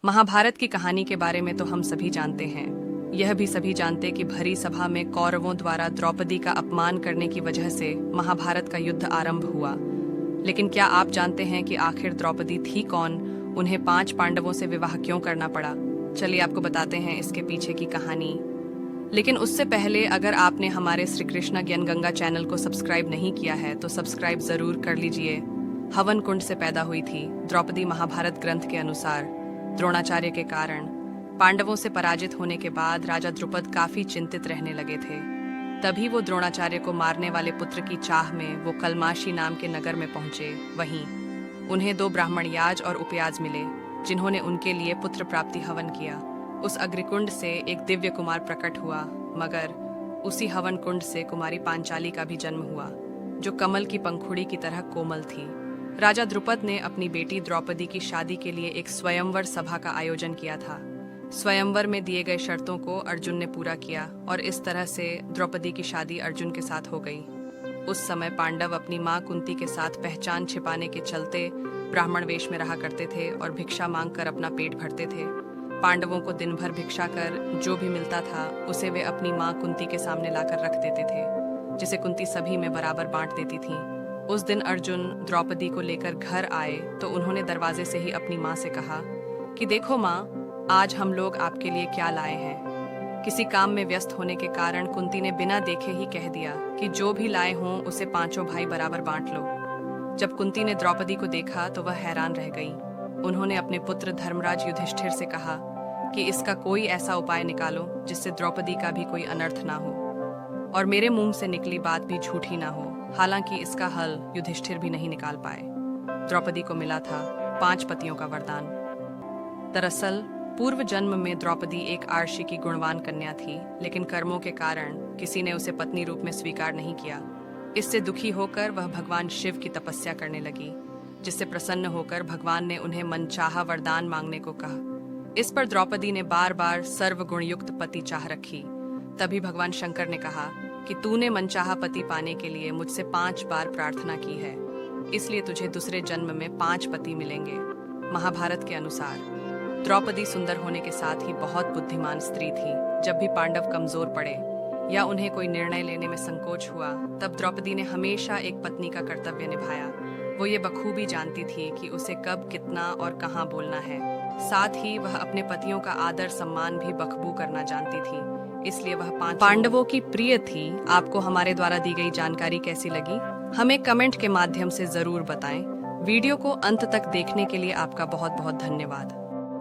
महाभारत की कहानी के बारे में तो हम सभी जानते हैं। यह भी सभी जानते कि भरी सभा में कौरवों द्वारा द्रौपदी का अपमान करने की वजह से महाभारत का युद्ध आरंभ हुआ। लेकिन क्या आप जानते हैं कि आखिर द्रौपदी थी कौन? उन्हें 5 पांडवों से विवाह क्यों करना पड़ा? चलिए आपको बताते हैं इसके पीछे की कहानी। लेकिन उससे पहले अगर आपने हमारे श्री कृष्णा ज्ञान गंगा चैनल को सब्सक्राइब नहीं किया है तो सब्सक्राइब जरूर कर लीजिए। हवन कुंड से पैदा हुई थी द्रौपदी। महाभारत ग्रंथ के अनुसार द्रोणाचार्य के कारण पांडवों से पराजित होने के बाद राजा द्रुपद काफी चिंतित रहने लगे थे। तभी वो द्रोणाचार्य को मारने वाले पुत्र की चाह में वो कलमाशी नाम के नगर में पहुंचे। वहीं उन्हें 2 ब्राह्मण याज और उपयाज मिले जिन्होंने उनके लिए पुत्र प्राप्ति हवन किया। उस अग्निकुंड से एक दिव्य कुमार प्रकट हुआ, मगर उसी हवन कुंड से कुमारी पांचाली का भी जन्म हुआ जो कमल की पंखुड़ी की तरह कोमल थी। राजा द्रुपद ने अपनी बेटी द्रौपदी की शादी के लिए एक स्वयंवर सभा का आयोजन किया था। स्वयंवर में दिए गए शर्तों को अर्जुन ने पूरा किया और इस तरह से द्रौपदी की शादी अर्जुन के साथ हो गई। उस समय पांडव अपनी मां कुंती के साथ पहचान छिपाने के चलते ब्राह्मण वेश में रहा करते थे और भिक्षा मांगकर अपना पेट भरते थे। पांडवों को दिन भर भिक्षा कर जो भी मिलता था उसे वे अपनी मां कुंती के सामने लाकर रख देते थे, जिसे कुंती सभी में बराबर बांट देती थी। उस दिन अर्जुन द्रौपदी को लेकर घर आए तो उन्होंने दरवाजे से ही अपनी मां से कहा कि देखो मां, आज हम लोग आपके लिए क्या लाए हैं। किसी काम में व्यस्त होने के कारण कुंती ने बिना देखे ही कह दिया कि जो भी लाए हों उसे 5 भाई बराबर बांट लो। जब कुंती ने द्रौपदी को देखा तो वह हैरान रह गई। उन्होंने अपने पुत्र धर्मराज युधिष्ठिर से कहा कि इसका कोई ऐसा उपाय निकालो जिससे द्रौपदी का भी कोई अनर्थ ना हो और मेरे मुंह से निकली बात भी झूठी ना हो। हालांकि इसका हल युधिष्ठिर भी नहीं निकाल पाए। द्रौपदी को मिला था 5 पतियों का वरदान। दरअसल पूर्व जन्म में द्रौपदी एक आर्षी की गुणवान कन्या थी, लेकिन कर्मों के कारण किसी ने उसे पत्नी रूप में स्वीकार नहीं किया। इससे दुखी होकर वह भगवान शिव की तपस्या करने लगी, जिससे प्रसन्न होकर भगवान ने उन्हें मनचाहा वरदान मांगने को कहा। इस पर द्रौपदी ने बार बार सर्वगुणयुक्त पति चाह रखी। तभी भगवान शंकर ने कहा कि तूने मनचाहा पति पाने के लिए मुझसे 5 बार प्रार्थना की है, इसलिए तुझे दूसरे जन्म में 5 पति मिलेंगे। महाभारत के अनुसार द्रौपदी सुंदर होने के साथ ही बहुत बुद्धिमान स्त्री थी। जब भी पांडव कमजोर पड़े या उन्हें कोई निर्णय लेने में संकोच हुआ, तब द्रौपदी ने हमेशा एक पत्नी का कर्तव्य निभाया। वो ये बखूबी जानती थी कि उसे कब, कितना और कहाँ बोलना है। साथ ही वह अपने पतियों का आदर सम्मान भी बखूबी करना जानती थी, इसलिए वह 5 पांडवों की प्रिय थी। आपको हमारे द्वारा दी गई जानकारी कैसी लगी? हमें कमेंट के माध्यम से जरूर बताएं। वीडियो को अंत तक देखने के लिए आपका बहुत बहुत धन्यवाद।